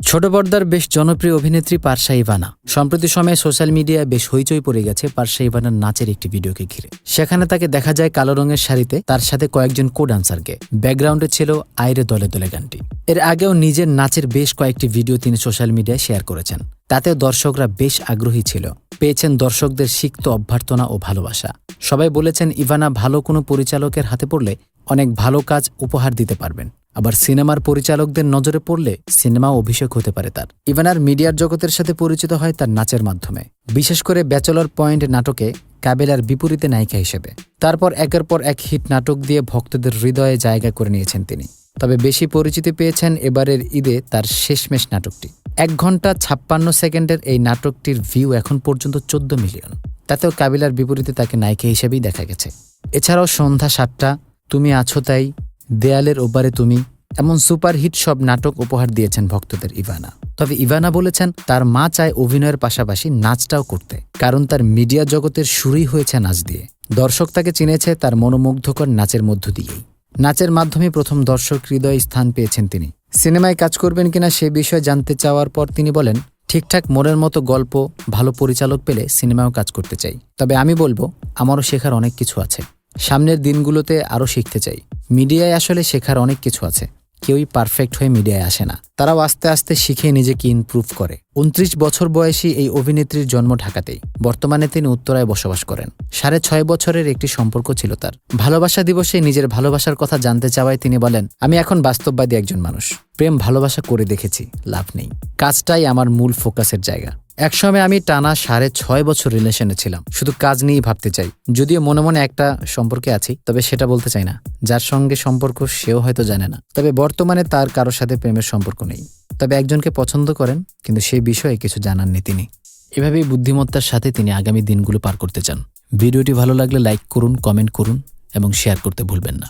ছোট পর্দার বেশ জনপ্রিয় অভিনেত্রী পারসা ইভানা সম্প্রতি সময়ে সোশ্যাল মিডিয়ায় বেশ হইচই পড়ে গেছে পারসা ইভানার নাচের একটি ভিডিওকে ঘিরে। সেখানে তাকে দেখা যায় কালো রঙের শাড়িতে, তার সাথে কয়েকজন কো ডান্সারকে। ব্যাকগ্রাউন্ডে ছিল আইরে দলে দলে গানটি। এর আগেও নিজের নাচের বেশ কয়েকটি ভিডিও তিনি সোশ্যাল মিডিয়ায় শেয়ার করেছেন। তাতেও দর্শকরা বেশ আগ্রহী ছিল, পেয়েছেন দর্শকদের সিক্ত অভ্যর্থনা ও ভালোবাসা। সবাই বলেছেন ইভানা ভালো কোনো পরিচালকের হাতে পড়লে অনেক ভালো কাজ উপহার দিতে পারবেন। আবার সিনেমার পরিচালকদের নজরে পড়লে সিনেমা অভিষেক হতে পারে তার। ইভানার মিডিয়ার জগতের সাথে পরিচিত হয় তার নাচের মাধ্যমে, বিশেষ করে ব্যাচেলর পয়েন্ট নাটকে কাবেলার বিপরীতে নায়িকা হিসেবে। তারপর একের পর এক হিট নাটক দিয়ে ভক্তদের হৃদয়ে জায়গা করে নিয়েছেন তিনি। তবে বেশি পরিচিতি পেয়েছেন এবারের ঈদে তার শেষমেশ নাটকটি। 1 ঘন্টা 56 সেকেন্ডের এই নাটকটির ভিউ এখন পর্যন্ত 14 মিলিয়ন। তাতেও কাবিলার বিপরীতে তাকে নায়িকা হিসেবেই দেখা গেছে। এছাড়াও সন্ধ্যা 7টা, তুমি আছো তাই, দেয়ালের ওপারে তুমি, এমন সুপারহিট সব নাটক উপহার দিয়েছেন ভক্তদের ইভানা। তবে ইভানা বলেছেন তার মা চায় অভিনয়ের পাশাপাশি নাচটাও করতে, কারণ তার মিডিয়া জগতের শুরুই হয়েছে নাচ দিয়ে। দর্শক তাকে চিনেছে তার মনোমুগ্ধকর নাচের মধ্য দিয়েই। নাচের মাধ্যমে প্রথম দর্শক হৃদয়ে স্থান পেয়েছেন তিনি। সিনেমায় কাজ করবেন কিনা সে বিষয়ে জানতে চাওয়ার পর তিনি বলেন, ঠিকঠাক মনের মতো গল্প, ভালো পরিচালক পেলে সিনেমাও কাজ করতে চাই। তবে আমি বলবো আমারও শেখার অনেক কিছু আছে। সামনের দিনগুলোতে আরও শিখতে চাই। মিডিয়ায় আসলে শেখার অনেক কিছু আছে। কেউই পারফেক্ট হয়ে মিডিয়ায় আসে না, তারাও আস্তে আস্তে শিখে নিজেকে ইমপ্রুভ করে। 29 বছর বয়সী এই অভিনেত্রীর জন্ম ঢাকাতেই। বর্তমানে তিনি উত্তরায় বসবাস করেন। 6.5 বছরের একটি সম্পর্ক ছিল তার। ভালোবাসা দিবসে নিজের ভালোবাসার কথা জানতে চাওয়ায় তিনি বলেন, আমি এখন বাস্তববাদী একজন মানুষ। প্রেম ভালোবাসা করে দেখেছি, লাভ নেই। কাজটাই আমার মূল ফোকাসের জায়গা। একসময় আমি টানা 6.5 বছর রিলেশনে ছিলাম, শুধু কাজ নিয়েই ভাবতে চাই। যদিও মনে মনে একটা সম্পর্কে আছি, তবে সেটা বলতে চাই না। যার সঙ্গে সম্পর্ক সেও হয়তো জানে না। তবে বর্তমানে তার কারোর সাথে প্রেমের সম্পর্ক নেই। তবে একজনকে পছন্দ করেন, কিন্তু সেই বিষয়ে কিছু জানাননি তিনি। এভাবেই বুদ্ধিমত্তার সাথে তিনি আগামী দিনগুলো পার করতে চান। ভিডিওটি ভালো লাগলে লাইক করুন, কমেন্ট করুন এবং শেয়ার করতে ভুলবেন না।